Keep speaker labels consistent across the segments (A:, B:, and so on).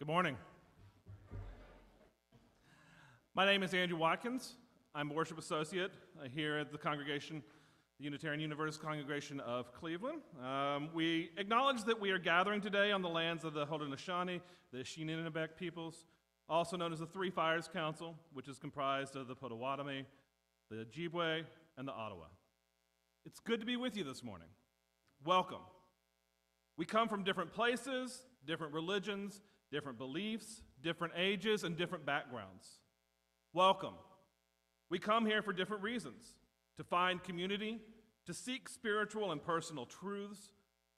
A: morning. My name is Andrew Watkins. I'm a worship associate here at the congregation, the Unitarian Universalist Congregation of Cleveland. We acknowledge that we are gathering today on the lands of the Haudenosaunee, the Anishinaabe peoples, also known as the Three Fires Council, which is comprised of the Potawatomi, the Ojibwe, and the Ottawa. It's good to be with you this morning. Welcome. We come from different places, different religions, different beliefs, different ages, and different backgrounds. Welcome. We come here for different reasons: to find community, to seek spiritual and personal truths,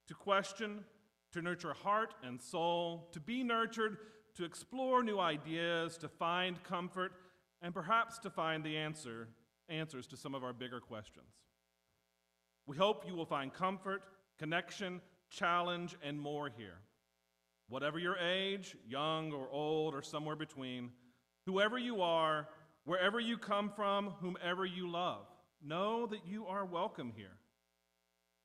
A: to question, to nurture heart and soul, to be nurtured, to explore new ideas, to find comfort, and perhaps to find the answers to some of our bigger questions. We hope you will find comfort, connection, challenge, and more here. Whatever your age, young or old or somewhere between, whoever you are, wherever you come from, whomever you love, know that you are welcome here.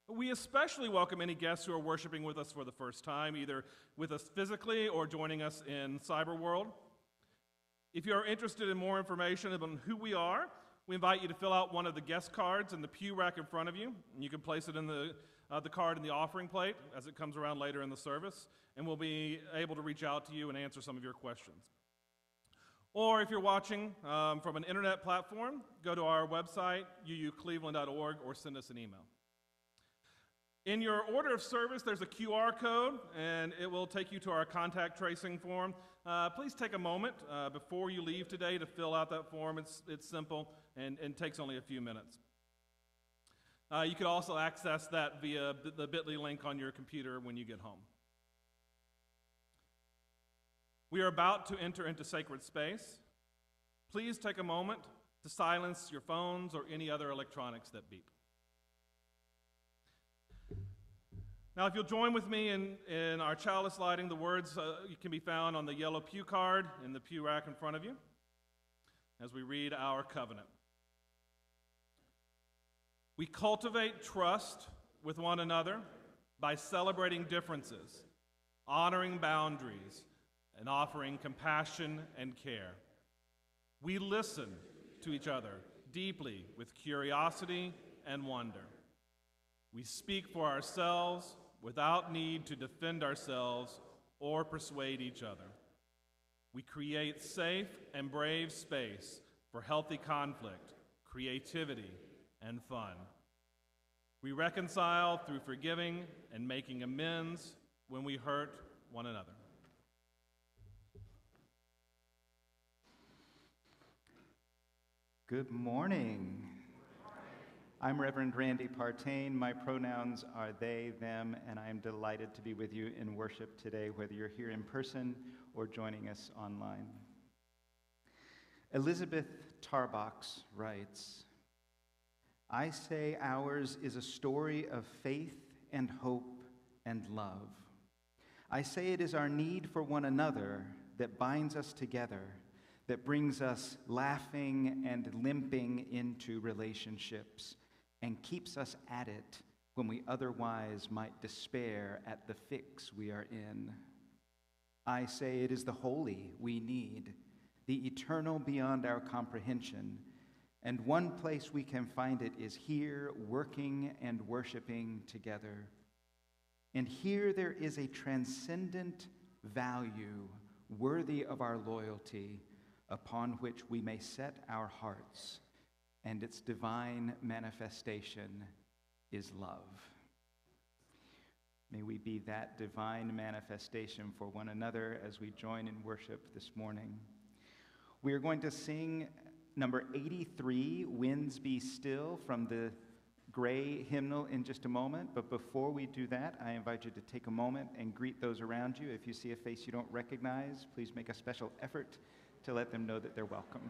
A: We especially welcome any guests who are worshiping with us for the first time, either with us physically or joining us in cyber world. If you are interested in more information about who we are, we invite you to fill out one of the guest cards in the pew rack in front of you, and you can place it in the card in the offering plate as it comes around later in the service, and we'll be able to reach out to you and answer some of your questions. Or if you're watching from an internet platform, go to our website, uucleveland.org, or send us an email. In your order of service, there's a QR code, and it will take you to our contact tracing form. Please take a moment before you leave today to fill out that form. It's simple and takes only a few minutes. You could also access that via the bit.ly link on your computer when you get home. We are about to enter into sacred space. Please take a moment to silence your phones or any other electronics that beep. Now, if you'll join with me in our chalice lighting, the words can be found on the yellow pew card in the pew rack in front of you as we read our covenant. We cultivate trust with one another by celebrating differences, honoring boundaries, and offering compassion and care. We listen to each other deeply with curiosity and wonder. We speak for ourselves without need to defend ourselves or persuade each other. We create safe and brave space for healthy conflict, creativity, and fun. We reconcile through forgiving and making amends when we hurt one another.
B: Good morning. I'm Reverend Randy Partain. My pronouns are they, them, and I am delighted to be with you in worship today, whether you're here in person or joining us online. Elizabeth Tarbox writes, "I say ours is a story of faith and hope and love. I say it is our need for one another that binds us together, that brings us laughing and limping into relationships and keeps us at it when we otherwise might despair at the fix we are in. I say it is the holy we need, the eternal beyond our comprehension, and one place we can find it is here, working and worshiping together. And here there is a transcendent value worthy of our loyalty, upon which we may set our hearts, and its divine manifestation is love." May we be that divine manifestation for one another as we join in worship this morning. We are going to sing number 83, "Winds Be Still," from the gray hymnal in just a moment. But before we do that, I invite you to take a moment and greet those around you. If you see a face you don't recognize, please make a special effort to let them know that they're welcome.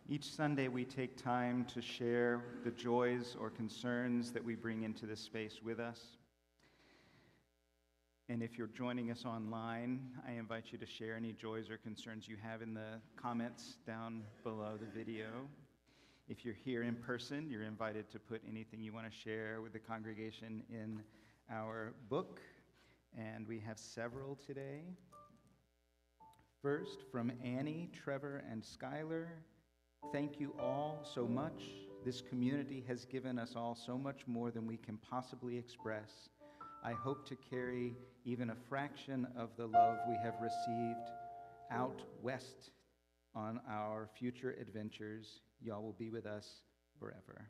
B: Each Sunday, we take time to share the joys or concerns that we bring into this space with us. And if you're joining us online, I invite you to share any joys or concerns you have in the comments down below the video. If you're here in person, you're invited to put anything you want to share with the congregation in our book. And we have several today. First, from Annie, Trevor, and Skylar. Thank you all so much. This community has given us all so much more than we can possibly express. I hope to carry even a fraction of the love we have received out west on our future adventures. Y'all will be with us forever.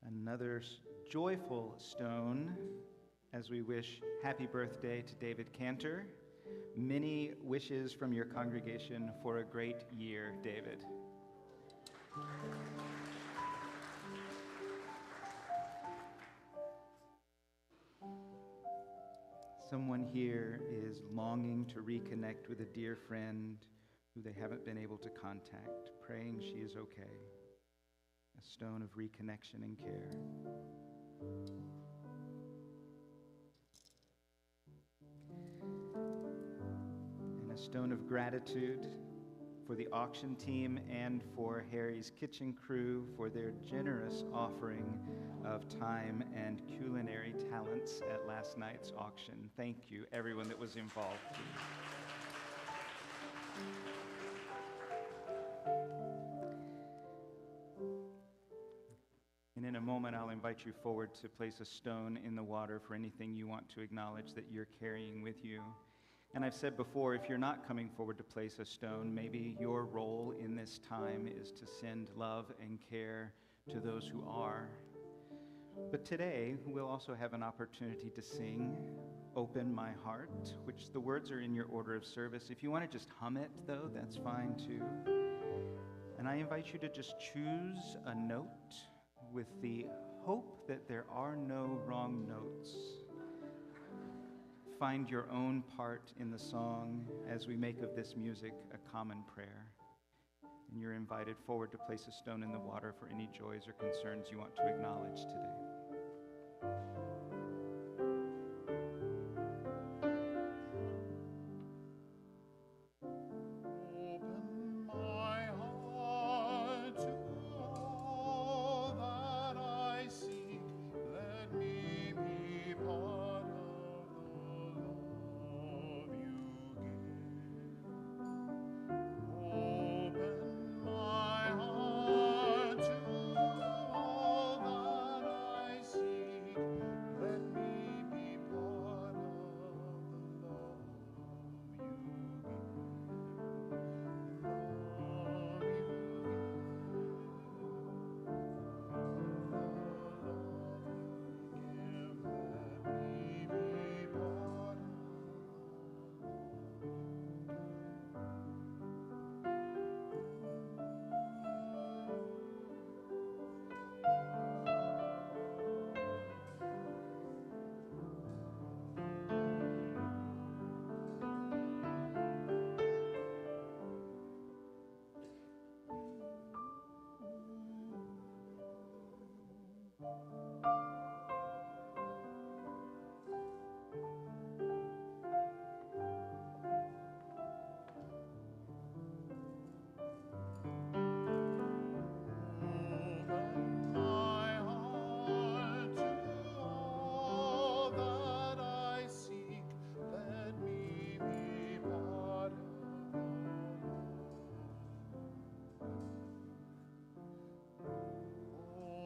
B: Another joyful stone as we wish happy birthday to David Cantor. Many wishes from your congregation for a great year, David. Someone here is longing to reconnect with a dear friend who they haven't been able to contact, praying she is okay. A stone of reconnection and care. And a stone of gratitude for the auction team and for Harry's kitchen crew for their generous offering of time and culinary talents at last night's auction. Thank you, everyone that was involved. And in a moment, I'll invite you forward to place a stone in the water for anything you want to acknowledge that you're carrying with you. And I've said before, if you're not coming forward to place a stone, maybe your role in this time is to send love and care to those who are. But today, we'll also have an opportunity to sing Open My Heart, which the words are in your order of service. If you want to just hum it, though, that's fine too. And I invite you to just choose a note with the hope that there are no wrong notes. Find your own part in the song as we make of this music a common prayer. And you're invited forward to place a stone in the water for any joys or concerns you want to acknowledge today.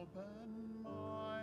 C: Open my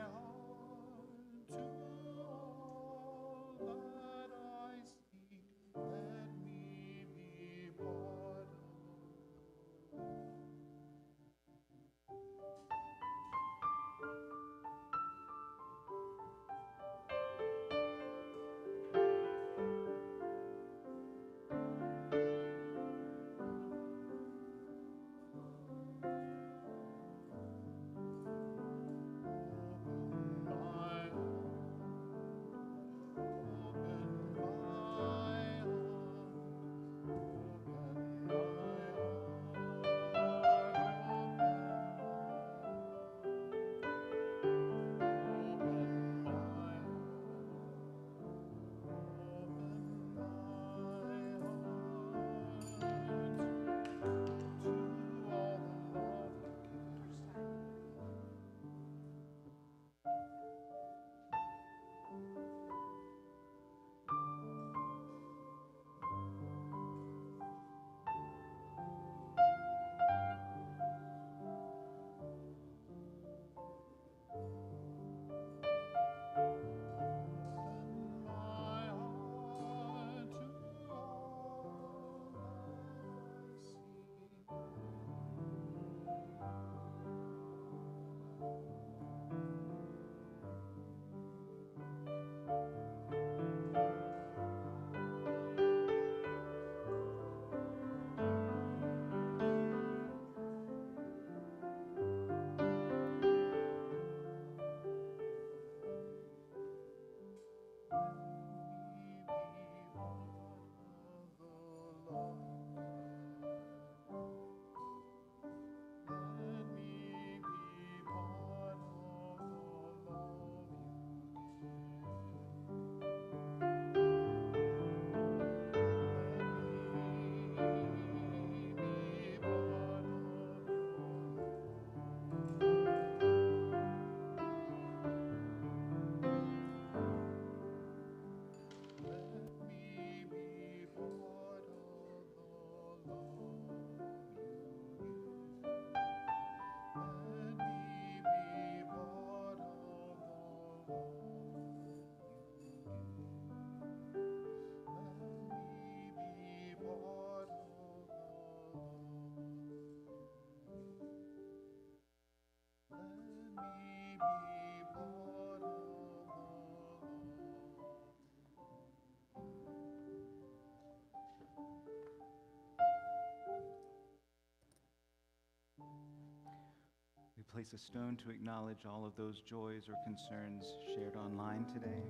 B: place a stone to acknowledge all of those joys or concerns shared online today.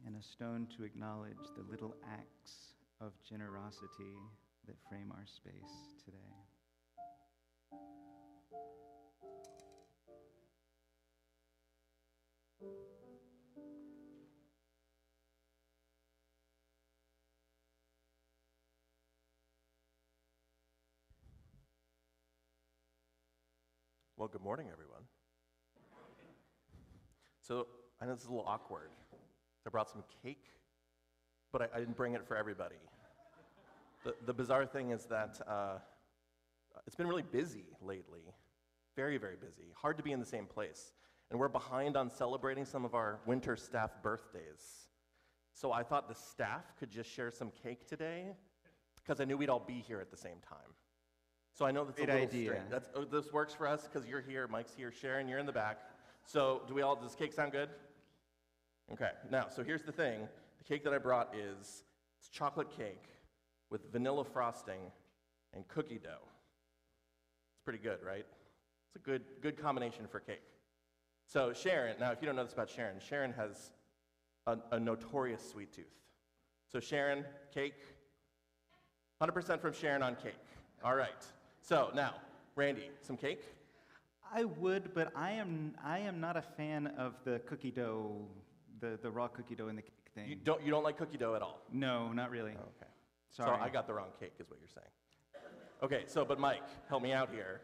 B: And a stone to acknowledge the little acts of generosity that frame our space today.
C: Well, good morning, everyone. So I know this is a little awkward. I brought some cake, but I didn't bring it for everybody. The bizarre thing is that it's been really busy lately, very, very busy. Hard to be in the same place. And we're behind on celebrating some of our winter staff birthdays. So I thought the staff could just share some cake today, because I knew we'd all be here at the same time. So I know that's
B: Great
C: a little
B: idea.
C: strange. This works for us because you're here, Mike's here, Sharon, you're in the back. So does cake sound good? Okay, now, so here's the thing. The cake that I brought is chocolate cake with vanilla frosting and cookie dough. It's pretty good, right? It's a good combination for cake. So Sharon, now if you don't know this about Sharon, Sharon has a notorious sweet tooth. So Sharon, cake, 100% from Sharon on cake. All right. So now, Randy, some cake?
B: I would, but I am not a fan of the cookie dough, the raw cookie dough in the cake thing.
C: You don't like cookie dough at all?
B: No, not really.
C: Oh, okay.
B: Sorry.
C: So I got the wrong cake, is what you're saying. Okay, but Mike, help me out here.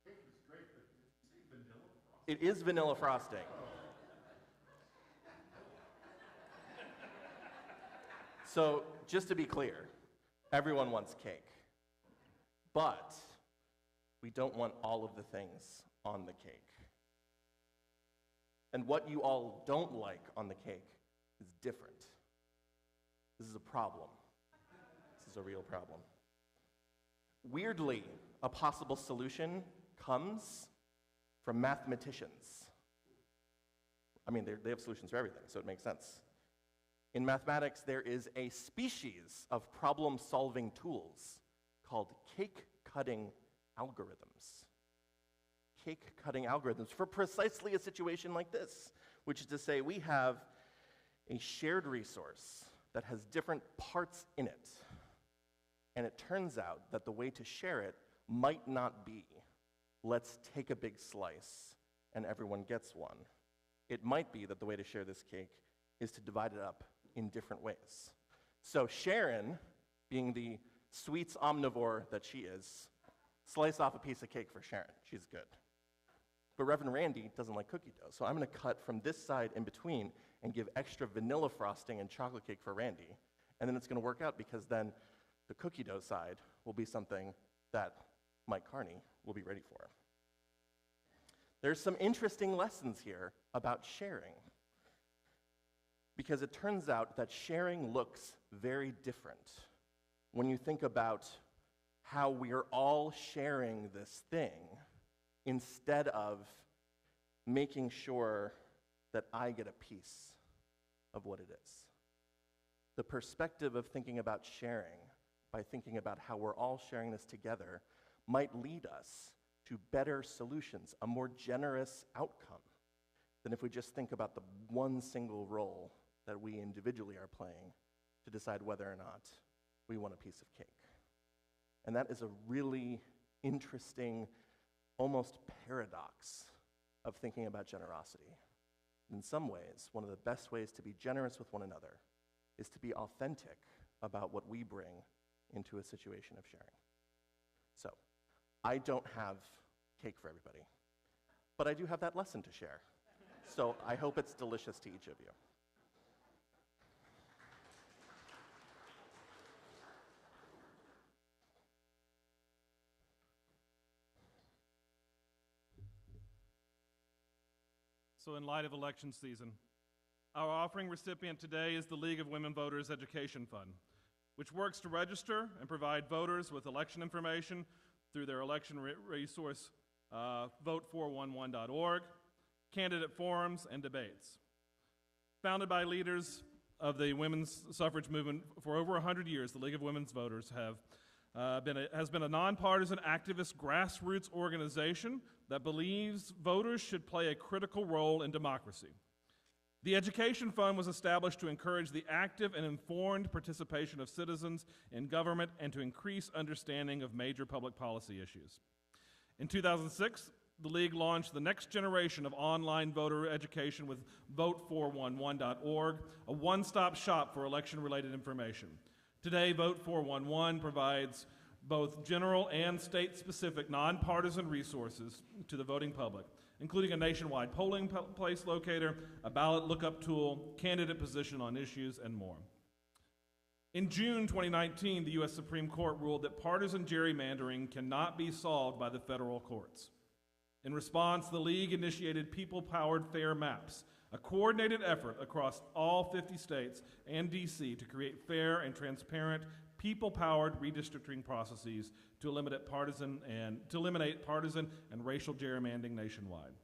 A: Cake is great, but did you say vanilla frosting?
C: It is vanilla frosting. So, just to be clear, everyone wants cake. But we don't want all of the things on the cake. And what you all don't like on the cake is different. This is a problem. This is a real problem. Weirdly, a possible solution comes from mathematicians. I mean, they have solutions for everything, so it makes sense. In mathematics, there is a species of problem-solving tools called cake-cutting algorithms. Cake-cutting algorithms for precisely a situation like this, which is to say we have a shared resource that has different parts in it. And it turns out that the way to share it might not be, let's take a big slice and everyone gets one. It might be that the way to share this cake is to divide it up in different ways. So Sharon, being the sweets omnivore that she is, slice off a piece of cake for Sharon. She's good. But Reverend Randy doesn't like cookie dough, so I'm going to cut from this side in between and give extra vanilla frosting and chocolate cake for Randy. And then it's going to work out because then the cookie dough side will be something that Mike Carney will be ready for. There's some interesting lessons here about sharing, because it turns out that sharing looks very different when you think about how we are all sharing this thing instead of making sure that I get a piece of what it is. The perspective of thinking about sharing by thinking about how we're all sharing this together might lead us to better solutions, a more generous outcome than if we just think about the one single role that we individually are playing to decide whether or not we want a piece of cake. And that is a really interesting, almost paradox of thinking about generosity. In some ways, one of the best ways to be generous with one another is to be authentic about what we bring into a situation of sharing. So, I don't have cake for everybody, but I do have that lesson to share. So I hope it's delicious to each of you.
A: So in light of election season, our offering recipient today is the League of Women Voters Education Fund, which works to register and provide voters with election information through their election resource, vote411.org, candidate forums, and debates. Founded by leaders of the women's suffrage movement for over 100 years, the League of Women's Voters have has been a nonpartisan activist grassroots organization that believes voters should play a critical role in democracy. The Education Fund was established to encourage the active and informed participation of citizens in government and to increase understanding of major public policy issues. In 2006, the League launched the next generation of online voter education with vote411.org, a one-stop shop for election-related information. Today, Vote 411 provides both general and state-specific nonpartisan resources to the voting public, including a nationwide polling place locator, a ballot lookup tool, candidate position on issues, and more. In June 2019, the U.S. Supreme Court ruled that partisan gerrymandering cannot be solved by the federal courts. In response, the League initiated People-Powered Fair Maps, a coordinated effort across all 50 states and D.C. to create fair and transparent, people-powered redistricting processes to eliminate partisan and racial gerrymandering nationwide.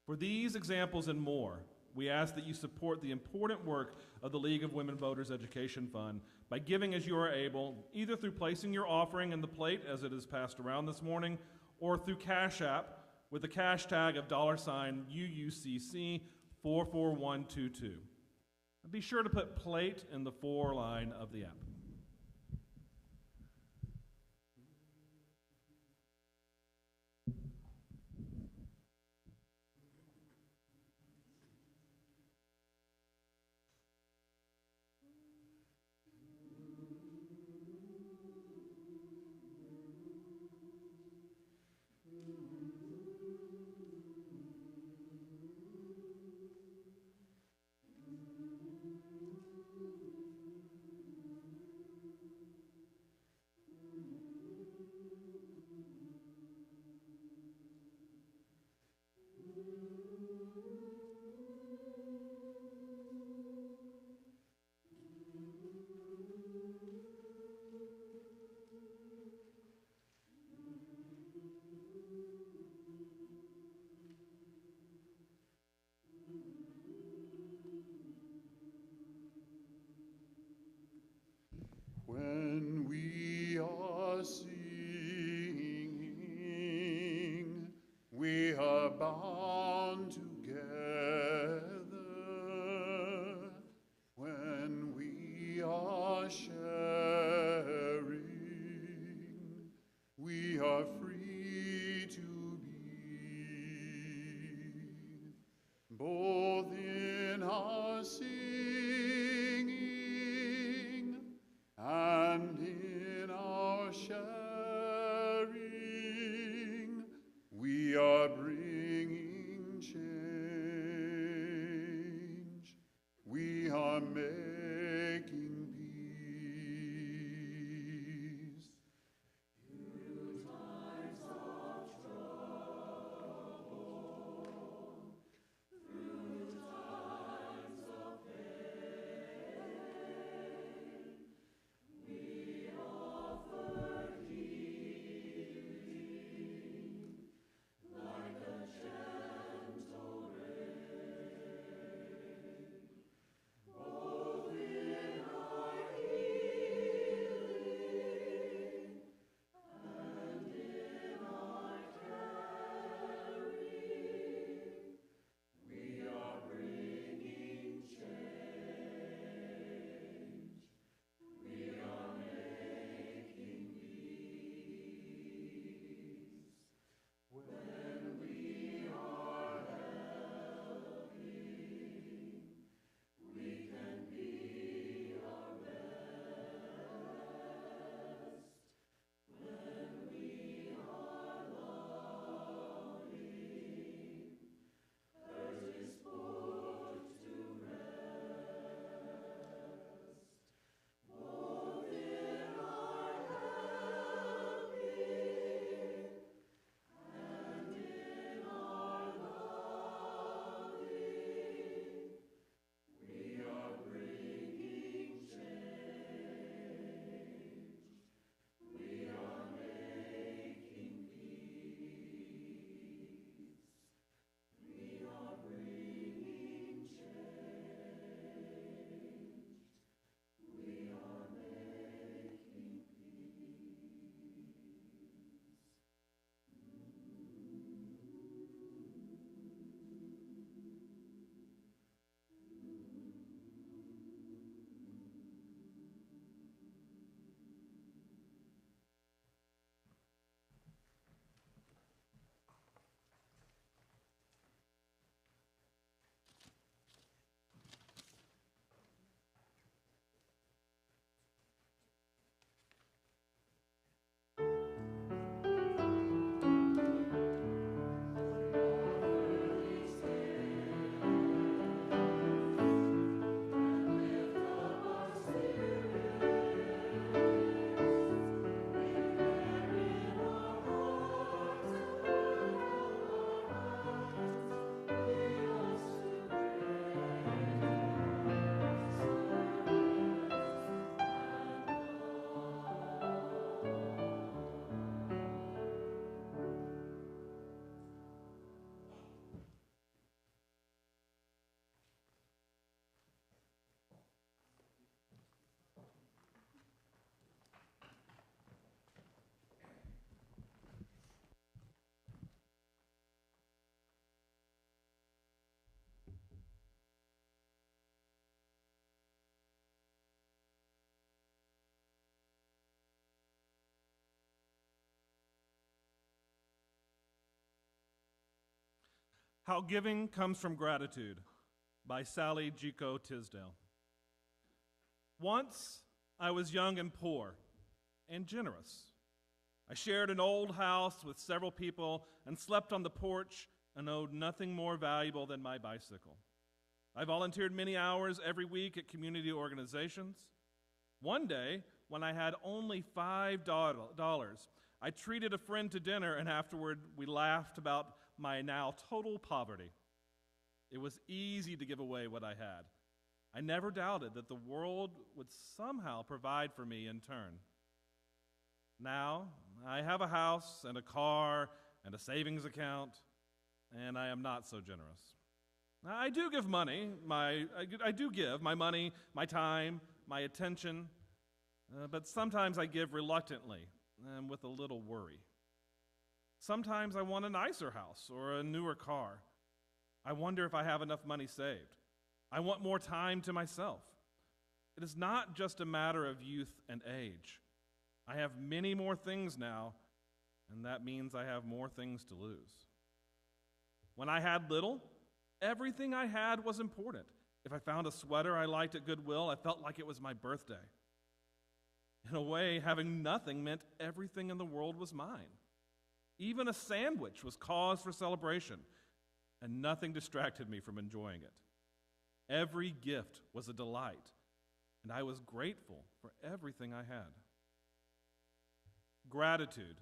A: For these examples and more, we ask that you support the important work of the League of Women Voters Education Fund by giving as you are able, either through placing your offering in the plate as it is passed around this morning, or through Cash App with the cash tag of $UUCC 44122. Be sure to put plate in the for line of the app. How Giving Comes from Gratitude by Sally Gico Tisdale. Once I was young and poor and generous. I shared an old house with several people and slept on the porch and owed nothing more valuable than my bicycle. I volunteered many hours every week at community organizations. One day, when I had only $5, I treated a friend to dinner, and afterward we laughed about my now total poverty. It was easy to give away what I had. I never doubted that the world would somehow provide for me in turn. Now, I have a house and a car and a savings account, and I am not so generous. I do give money, I do give my money, my time, my attention, but sometimes I give reluctantly and with a little worry. Sometimes I want a nicer house or a newer car. I wonder if I have enough money saved. I want more time to myself. It is not just a matter of youth and age. I have many more things now, and that means I have more things to lose. When I had little, everything I had was important. If I found a sweater I liked at Goodwill, I felt like it was my birthday. In a way, having nothing meant everything in the world was mine. Even a sandwich was cause for celebration, and nothing distracted me from enjoying it. Every gift was a delight, and I was grateful for everything I had. Gratitude,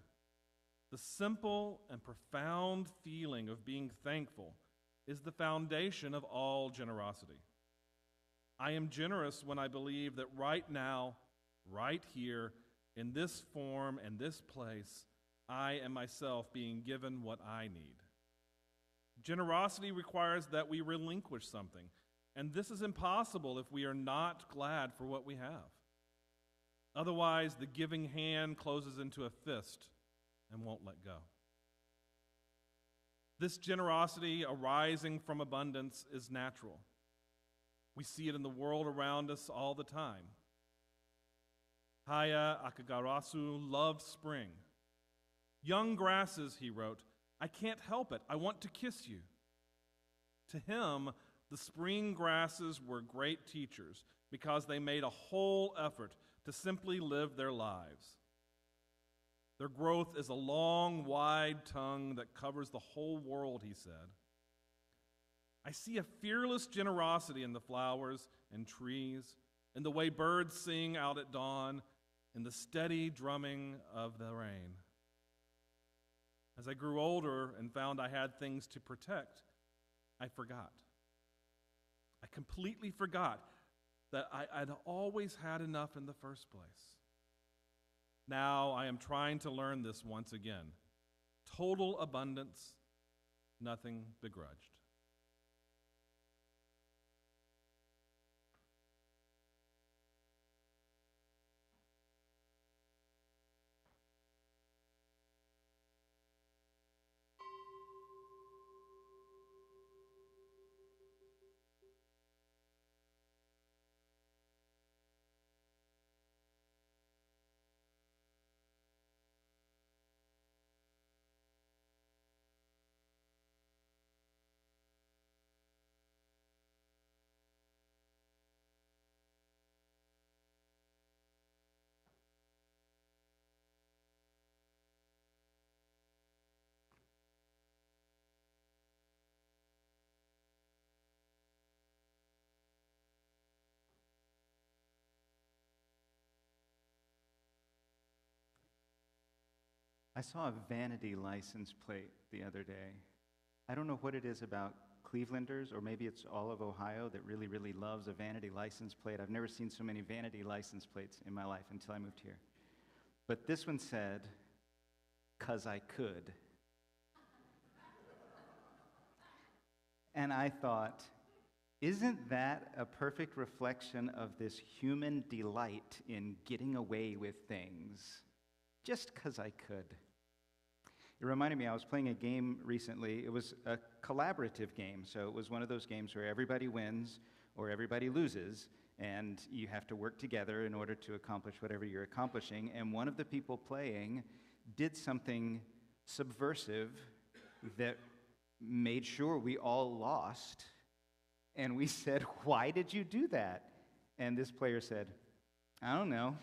A: the simple and profound feeling of being thankful, is the foundation of all generosity. I am generous when I believe that right now, right here, in this form and this place, I am myself being given what I need. Generosity requires that we relinquish something, and this is impossible if we are not glad for what we have. Otherwise, the giving hand closes into a fist and won't let go. This generosity arising from abundance is natural. We see it in the world around us all the time. Haya Akagarasu loved spring. Young grasses, he wrote, I can't help it. I want to kiss you. To him, the spring grasses were great teachers because they made a whole effort to simply live their lives. Their growth is a long, wide tongue that covers the whole world, he said. I see a fearless generosity in the flowers and trees, in the way birds sing out at dawn, in the steady drumming of the rain. As I grew older and found I had things to protect, I forgot. I completely forgot that I'd always had enough in the first place. Now I am trying to learn this once again. Total abundance, nothing begrudged.
B: I saw a vanity license plate the other day. I don't know what it is about Clevelanders, or maybe it's all of Ohio that really, really loves a vanity license plate. I've never seen so many vanity license plates in my life until I moved here. But this one said, "'Cause I could." And I thought, isn't that a perfect reflection of this human delight in getting away with things? Just 'cause I could. It reminded me, I was playing a game recently. It was a collaborative game, so it was one of those games where everybody wins or everybody loses, and you have to work together in order to accomplish whatever you're accomplishing. And one of the people playing did something subversive that made sure we all lost. And we said, "Why did you do that?" And this player said, "I don't know.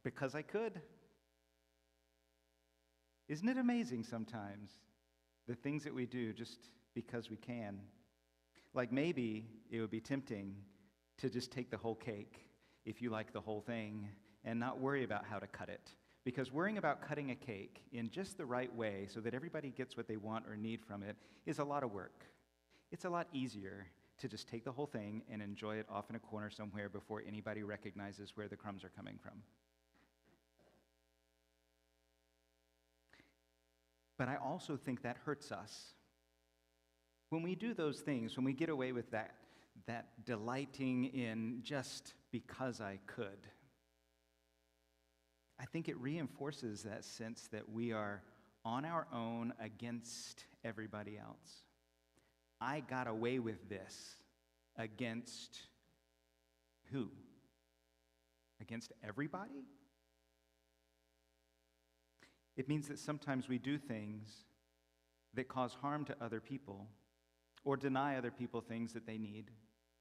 B: Because I could." Isn't it amazing sometimes, the things that we do just because we can? Like maybe it would be tempting to just take the whole cake if you like the whole thing and not worry about how to cut it. Because worrying about cutting a cake in just the right way so that everybody gets what they want or need from it is a lot of work. It's a lot easier to just take the whole thing and enjoy it off in a corner somewhere before anybody recognizes where the crumbs are coming from. But I also think that hurts us. When we do those things, when we get away with that delighting in just because I could, I think it reinforces that sense that we are on our own against everybody else. I got away with this against who? Against everybody? It means that sometimes we do things that cause harm to other people or deny other people things that they need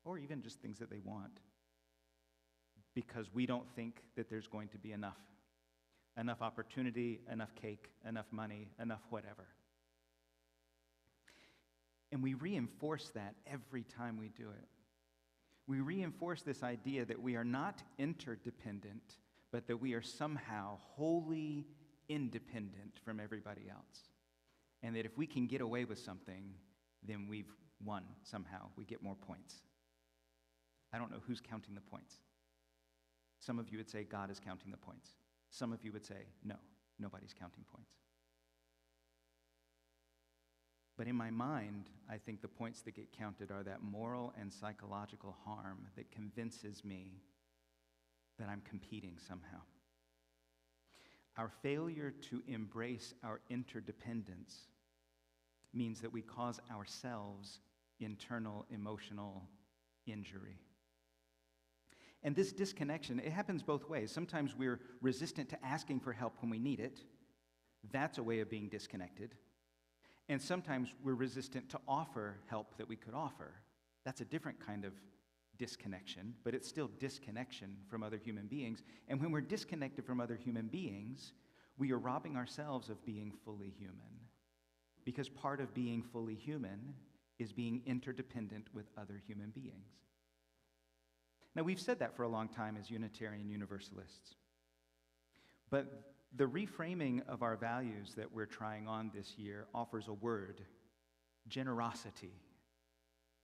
B: or even just things that they want because we don't think that there's going to be enough opportunity, enough cake, enough money, enough whatever. And we reinforce that every time we do it. We reinforce this idea that we are not interdependent, but that we are somehow wholly independent from everybody else. And that if we can get away with something, then we've won somehow. We get more points. I don't know who's counting the points. Some of you would say God is counting the points. Some of you would say, no, nobody's counting points. But in my mind, I think the points that get counted are that moral and psychological harm that convinces me that I'm competing somehow. Our failure to embrace our interdependence means that we cause ourselves internal emotional injury. And this disconnection, it happens both ways. Sometimes we're resistant to asking for help when we need it. That's a way of being disconnected. And sometimes we're resistant to offer help that we could offer. That's a different kind of disconnection, but it's still disconnection from other human beings. And when we're disconnected from other human beings, we are robbing ourselves of being fully human. Because part of being fully human is being interdependent with other human beings. Now, we've said that for a long time as Unitarian Universalists. But the reframing of our values that we're trying on this year offers a word: generosity.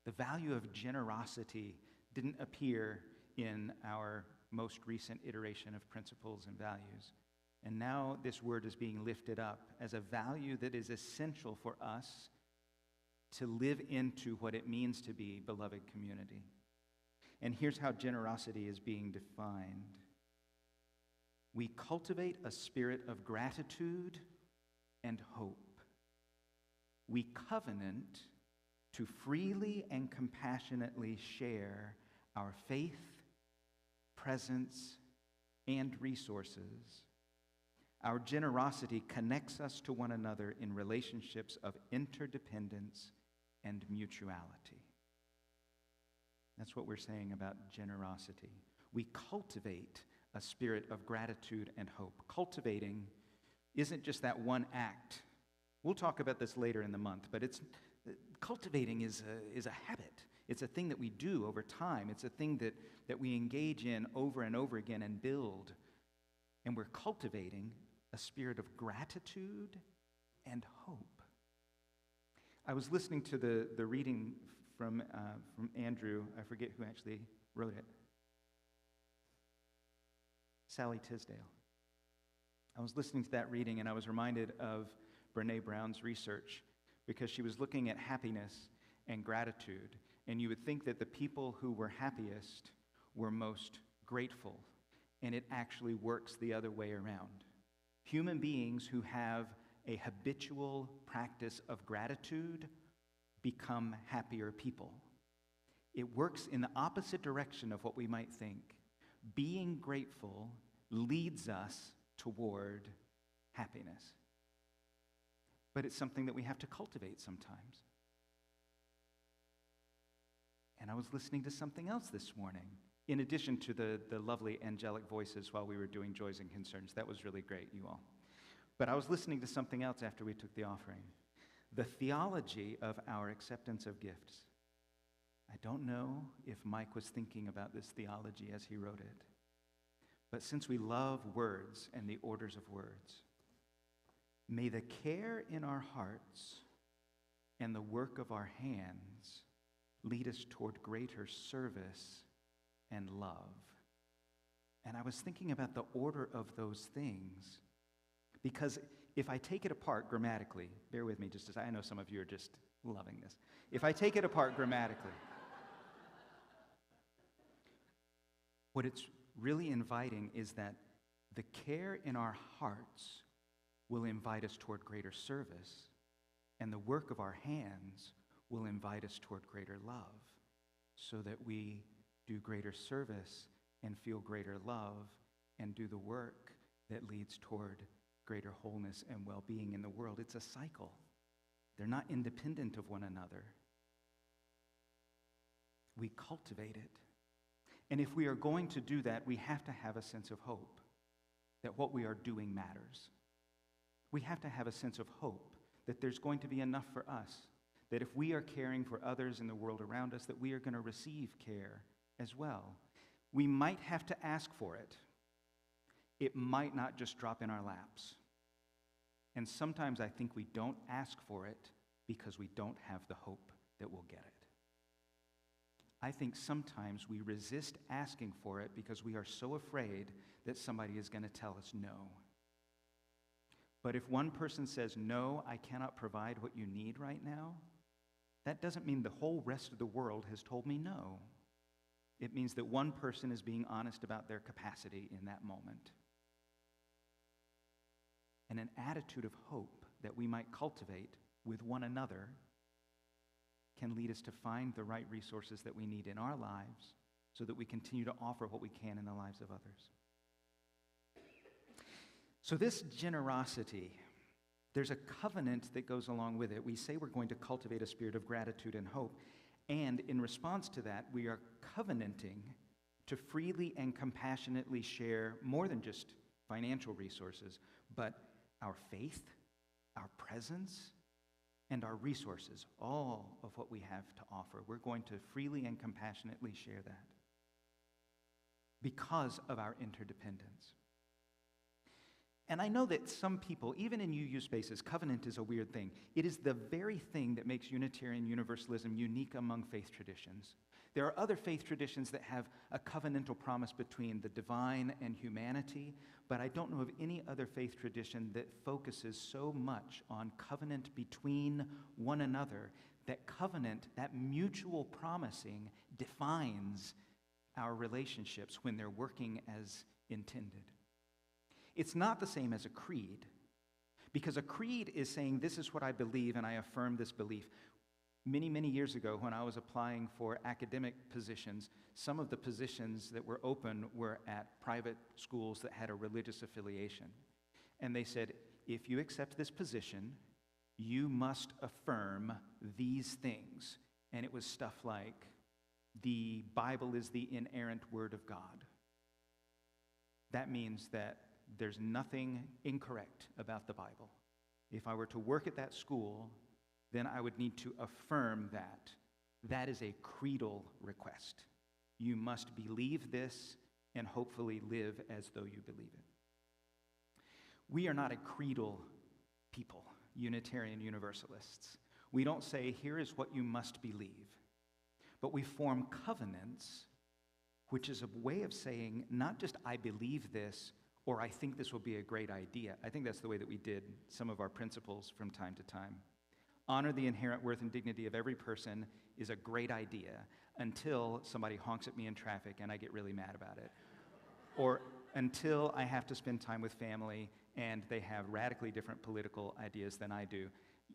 B: The value of generosity didn't appear in our most recent iteration of principles and values. And now this word is being lifted up as a value that is essential for us to live into what it means to be beloved community. And here's how generosity is being defined. We cultivate a spirit of gratitude and hope. We covenant to freely and compassionately share our faith, presence, and resources. Our generosity connects us to one another in relationships of interdependence and mutuality. That's what we're saying about generosity. We cultivate a spirit of gratitude and hope. Cultivating isn't just that one act. We'll talk about this later in the month, but cultivating is a habit. It's a thing that we do over time. It's a thing that we engage in over and over again and build. And we're cultivating a spirit of gratitude and hope. I was listening to the reading from Andrew. I forget who actually wrote it. Sally Tisdale. I was listening to that reading and I was reminded of Brene Brown's research because she was looking at happiness and gratitude. And you would think that the people who were happiest were most grateful. And it actually works the other way around. Human beings who have a habitual practice of gratitude become happier people. It works in the opposite direction of what we might think. Being grateful leads us toward happiness. but it's something that we have to cultivate sometimes. And I was listening to something else this morning, in addition to the lovely angelic voices while we were doing Joys and Concerns. That was really great, you all. But I was listening to something else after we took the offering. The theology of our acceptance of gifts. I don't know if Mike was thinking about this theology as he wrote it. But since we love words and the orders of words, may the care in our hearts and the work of our hands lead us toward greater service and love. And I was thinking about the order of those things, because if I take it apart grammatically, bear with me just as I know some of you are just loving this. If I take it apart grammatically, what it's really inviting is that the care in our hearts will invite us toward greater service, and the work of our hands will invite us toward greater love, so that we do greater service and feel greater love and do the work that leads toward greater wholeness and well-being in the world. It's a cycle. They're not independent of one another. We cultivate it. And if we are going to do that, we have to have a sense of hope that what we are doing matters. We have to have a sense of hope that there's going to be enough for us, that if we are caring for others in the world around us, that we are going to receive care as well. We might have to ask for it. It might not just drop in our laps. And sometimes I think we don't ask for it because we don't have the hope that we'll get it. I think sometimes we resist asking for it because we are so afraid that somebody is going to tell us no. But if one person says, no, I cannot provide what you need right now, that doesn't mean the whole rest of the world has told me no. It means that one person is being honest about their capacity in that moment. And an attitude of hope that we might cultivate with one another can lead us to find the right resources that we need in our lives so that we continue to offer what we can in the lives of others. So this generosity, there's a covenant that goes along with it. We say we're going to cultivate a spirit of gratitude and hope. And in response to that, we are covenanting to freely and compassionately share more than just financial resources, but our faith, our presence, and our resources, all of what we have to offer. We're going to freely and compassionately share that because of our interdependence. And I know that some people, even in UU spaces, covenant is a weird thing. It is the very thing that makes Unitarian Universalism unique among faith traditions. There are other faith traditions that have a covenantal promise between the divine and humanity, but I don't know of any other faith tradition that focuses so much on covenant between one another, that covenant, that mutual promising, defines our relationships when they're working as intended. It's not the same as a creed, because a creed is saying, this is what I believe and I affirm this belief. Many, many years ago, when I was applying for academic positions, some of the positions that were open were at private schools that had a religious affiliation. And they said, if you accept this position, you must affirm these things. And it was stuff like, the Bible is the inerrant word of God. That means that there's nothing incorrect about the Bible. If I were to work at that school, then I would need to affirm that. That is a creedal request. You must believe this and hopefully live as though you believe it. We are not a creedal people, Unitarian Universalists. We don't say, here is what you must believe. But we form covenants, which is a way of saying, not just I believe this, or I think this will be a great idea. I think that's the way that we did some of our principles from time to time. Honor the inherent worth and dignity of every person is a great idea until somebody honks at me in traffic and I get really mad about it. Or until I have to spend time with family and they have radically different political ideas than I do.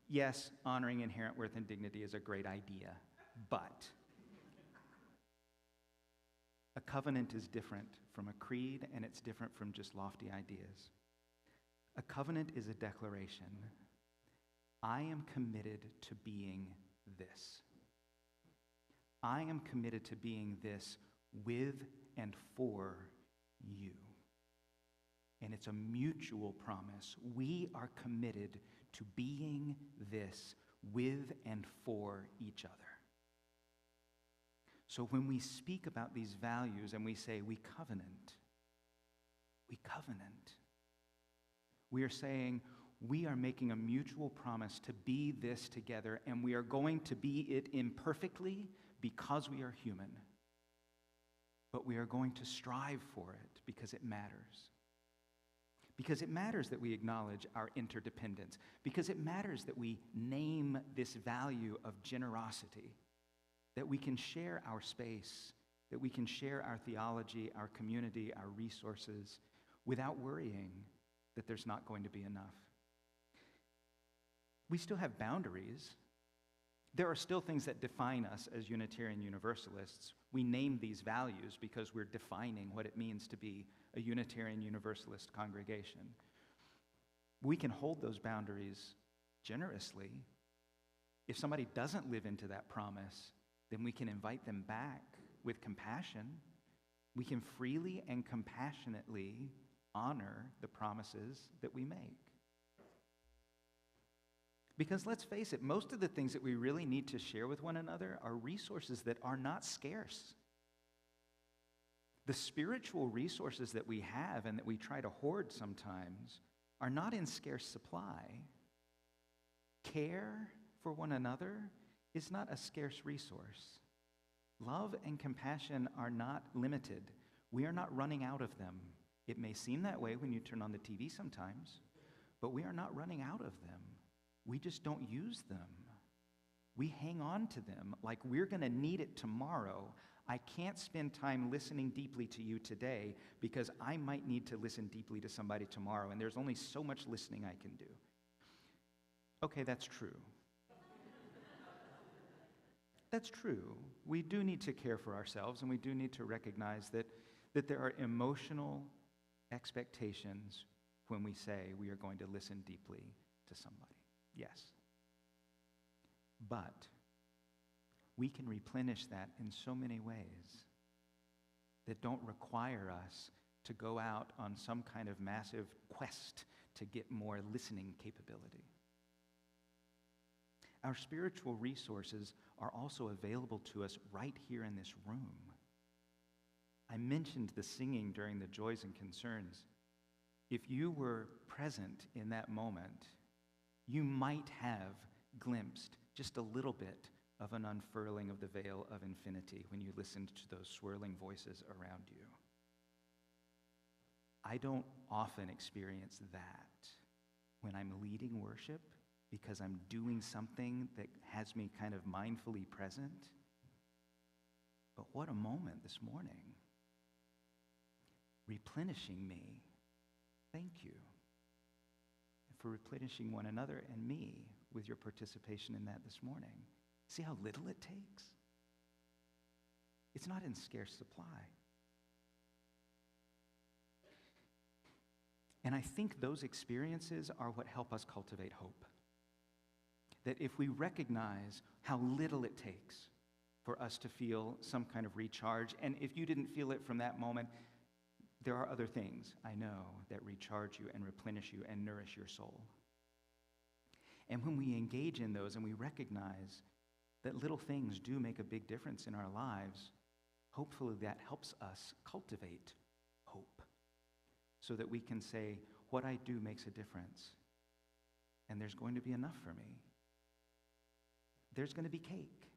B: Yes, honoring inherent worth and dignity is a great idea, but a covenant is different from a creed, and it's different from just lofty ideas. A covenant is a declaration I am committed to being this. I am committed to being this with and for you. And it's a mutual promise. We are committed to being this with and for each other. So when we speak about these values and we say we covenant, we are saying we are making a mutual promise to be this together, and we are going to be it imperfectly because we are human. But we are going to strive for it because it matters. Because it matters that we acknowledge our interdependence. Because it matters that we name this value of generosity. That we can share our space. That we can share our theology, our community, our resources without worrying that there's not going to be enough. We still have boundaries. There are still things that define us as Unitarian Universalists. We name these values because we're defining what it means to be a Unitarian Universalist congregation. We can hold those boundaries generously. If somebody doesn't live into that promise, then we can invite them back with compassion. We can freely and compassionately honor the promises that we make. Because let's face it, most of the things that we really need to share with one another are resources that are not scarce. The spiritual resources that we have and that we try to hoard sometimes are not in scarce supply. Care for one another is not a scarce resource. Love and compassion are not limited. We are not running out of them. It may seem that way when you turn on the TV sometimes, but we are not running out of them. We just don't use them. We hang on to them like we're going to need it tomorrow. I can't spend time listening deeply to you today because I might need to listen deeply to somebody tomorrow, and there's only so much listening I can do. Okay, that's true. That's true. We do need to care for ourselves, and we do need to recognize that there are emotional expectations when we say we are going to listen deeply to somebody. Yes. But we can replenish that in so many ways that don't require us to go out on some kind of massive quest to get more listening capability. Our spiritual resources are also available to us right here in this room. I mentioned the singing during the Joys and Concerns. If you were present in that moment, you might have glimpsed just a little bit of an unfurling of the veil of infinity when you listened to those swirling voices around you. I don't often experience that when I'm leading worship because I'm doing something that has me kind of mindfully present. But what a moment this morning. Replenishing me. Thank you. For replenishing one another and me with your participation in that this morning. See how little it takes? It's not in scarce supply. And I think those experiences are what help us cultivate hope. That if we recognize how little it takes for us to feel some kind of recharge, and if you didn't feel it from that moment, there are other things, I know, that recharge you and replenish you and nourish your soul. And when we engage in those and we recognize that little things do make a big difference in our lives, hopefully that helps us cultivate hope so that we can say, what I do makes a difference, and there's going to be enough for me. There's going to be cake.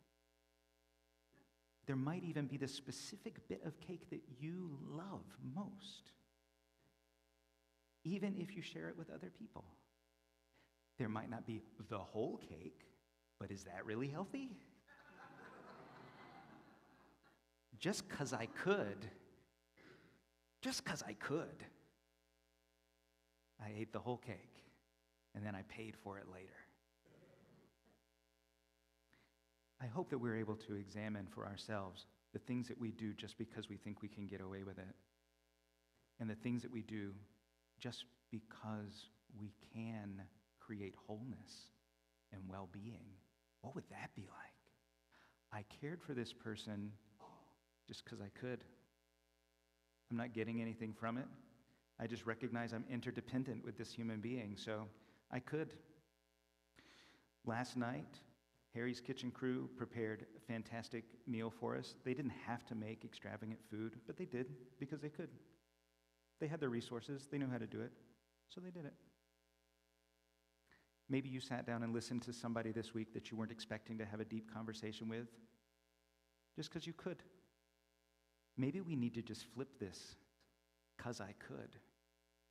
B: There might even be the specific bit of cake that you love most, even if you share it with other people. There might not be the whole cake, but is that really healthy? Just because I could, I ate the whole cake, and then I paid for it later. I hope that we're able to examine for ourselves the things that we do just because we think we can get away with it, and the things that we do just because we can create wholeness and well-being. What would that be like? I cared for this person just because I could. I'm not getting anything from it. I just recognize I'm interdependent with this human being, so I could. Last night, Harry's kitchen crew prepared a fantastic meal for us. They didn't have to make extravagant food, but they did because they could. They had the resources. They knew how to do it, so they did it. Maybe you sat down and listened to somebody this week that you weren't expecting to have a deep conversation with just because you could. Maybe we need to just flip this "'cause I could"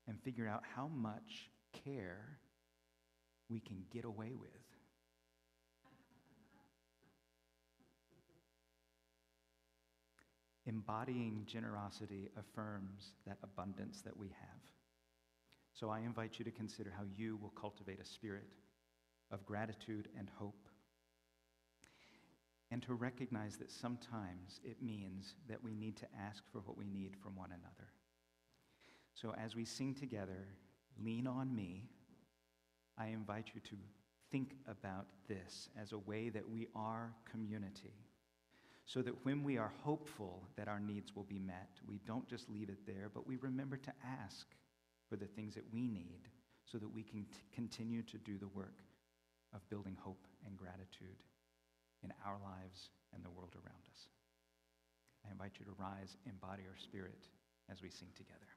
B: and figure out how much care we can get away with. Embodying generosity affirms that abundance that we have. So I invite you to consider how you will cultivate a spirit of gratitude and hope, and to recognize that sometimes it means that we need to ask for what we need from one another. So as we sing together, "Lean on Me," I invite you to think about this as a way that we are community, so that when we are hopeful that our needs will be met, we don't just leave it there, but we remember to ask for the things that we need so that we can continue to do the work of building hope and gratitude in our lives and the world around us. I invite you to rise, embody our spirit as we sing together.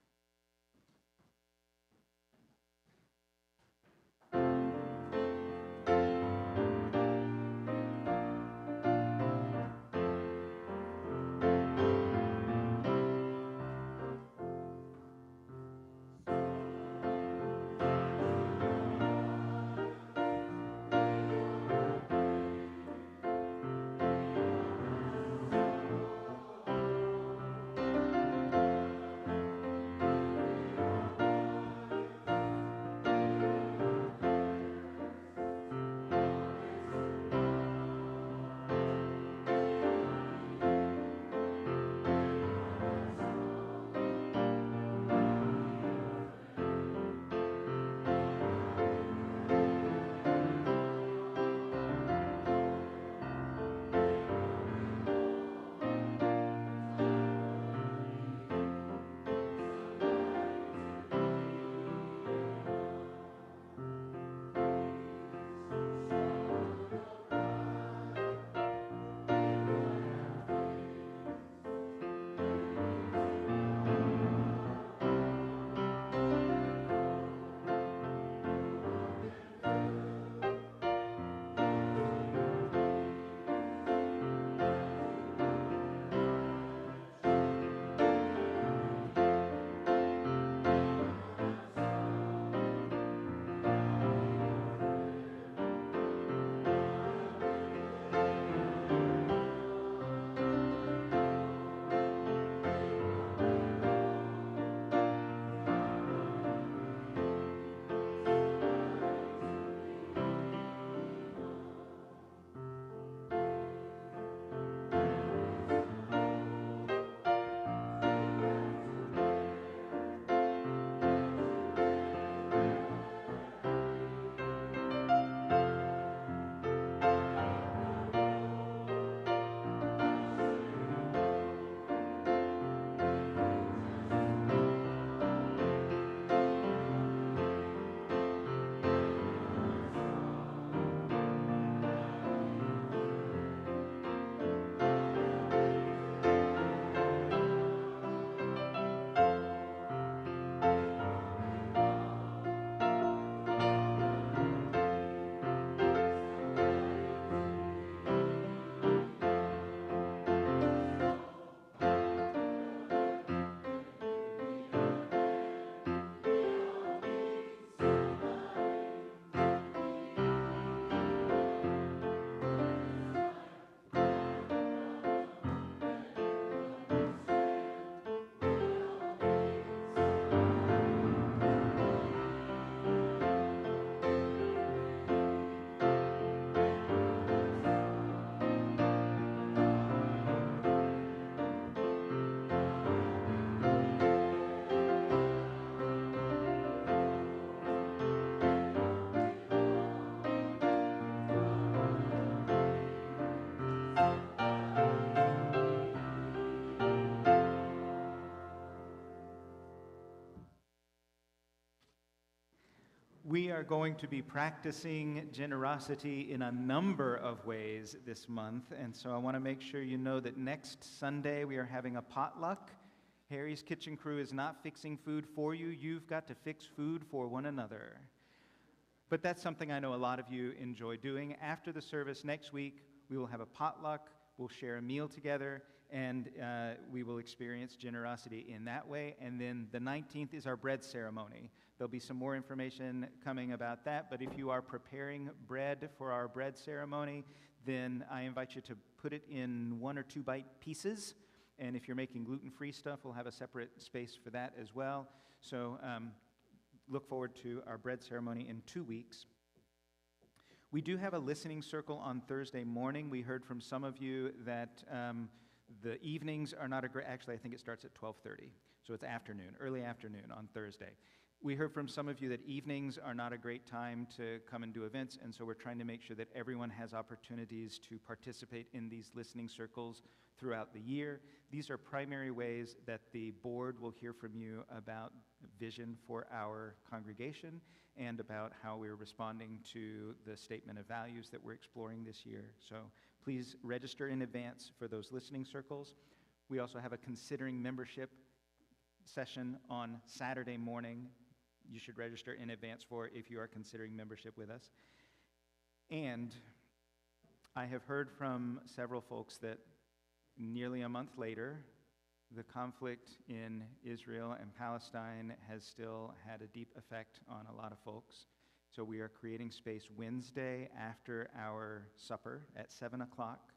B: We are going to be practicing generosity in a number of ways this month, and so I want to make sure you know that next Sunday we are having a potluck. Harry's Kitchen Crew is not fixing food for you. You've got to fix food for one another. But that's something I know a lot of you enjoy doing. After the service next week, we will have a potluck, we'll share a meal together, and we will experience generosity in that way. And then the 19th is our bread ceremony. There'll be some more information coming about that, but if you are preparing bread for our bread ceremony, then I invite you to put it in 1 or 2 bite pieces. And if you're making gluten-free stuff, we'll have a separate space for that as well. So look forward to our bread ceremony in 2 weeks. We do have a listening circle on Thursday morning. We heard from some of you that the evenings are not a great, actually I think it starts at 12:30, so it's afternoon, early afternoon on Thursday. We heard from some of you that evenings are not a great time to come and do events, and so we're trying to make sure that everyone has opportunities to participate in these listening circles throughout the year. These are primary ways that the board will hear from you about vision for our congregation and about how we're responding to the statement of values that we're exploring this year. So please register in advance for those listening circles. We also have a considering membership session on Saturday morning. You should register in advance for if you are considering membership with us. And I have heard from several folks that nearly a month later, the conflict in Israel and Palestine has still had a deep effect on a lot of folks. So we are creating space Wednesday after our supper at 7 o'clock.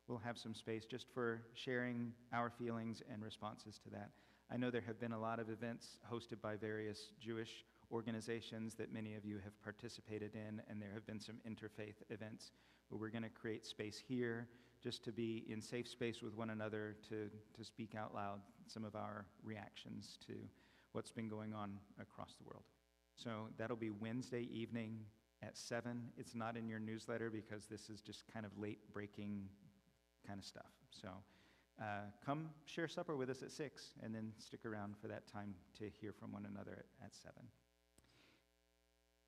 B: We'll have some space just for sharing our feelings and responses to that. I know there have been a lot of events hosted by various Jewish organizations that many of you have participated in, and there have been some interfaith events where we're going to create space here just to be in safe space with one another to speak out loud some of our reactions to what's been going on across the world. So that'll be Wednesday evening at 7. It's not in your newsletter because this is just kind of late-breaking kind of stuff. So come share supper with us at 6, and then stick around for that time to hear from one another at 7.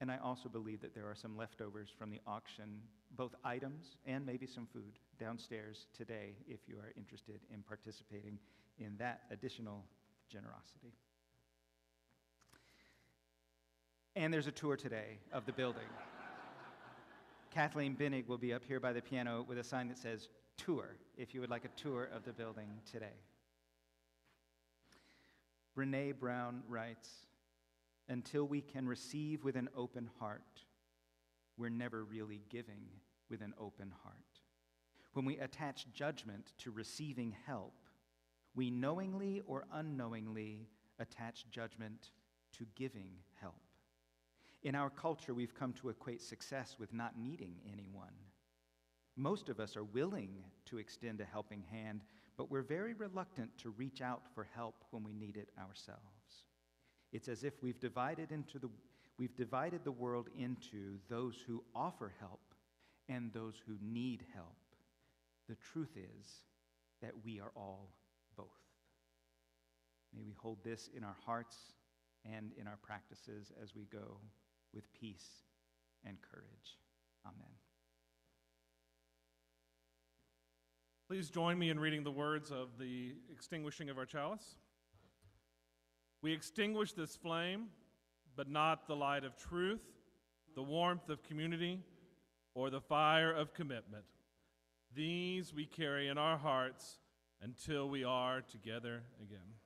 B: And I also believe that there are some leftovers from the auction, both items and maybe some food downstairs today if you are interested in participating in that additional generosity. And there's a tour today of the building. Kathleen Binnig will be up here by the piano with a sign that says tour, if you would like a tour of the building today. Brene Brown writes, "Until we can receive with an open heart, we're never really giving with an open heart. When we attach judgment to receiving help, we knowingly or unknowingly attach judgment to giving help. In our culture, we've come to equate success with not needing anyone. Most of us are willing to extend a helping hand, but we're very reluctant to reach out for help when we need it ourselves. It's as if we've divided the world into those who offer help and those who need help. The truth is that we are all both." May we hold this in our hearts and in our practices as we go with peace and courage. Amen.
A: Please join me in reading the words of the extinguishing of our chalice. "We extinguish this flame, but not the light of truth, the warmth of community, or the fire of commitment. These we carry in our hearts until we are together again."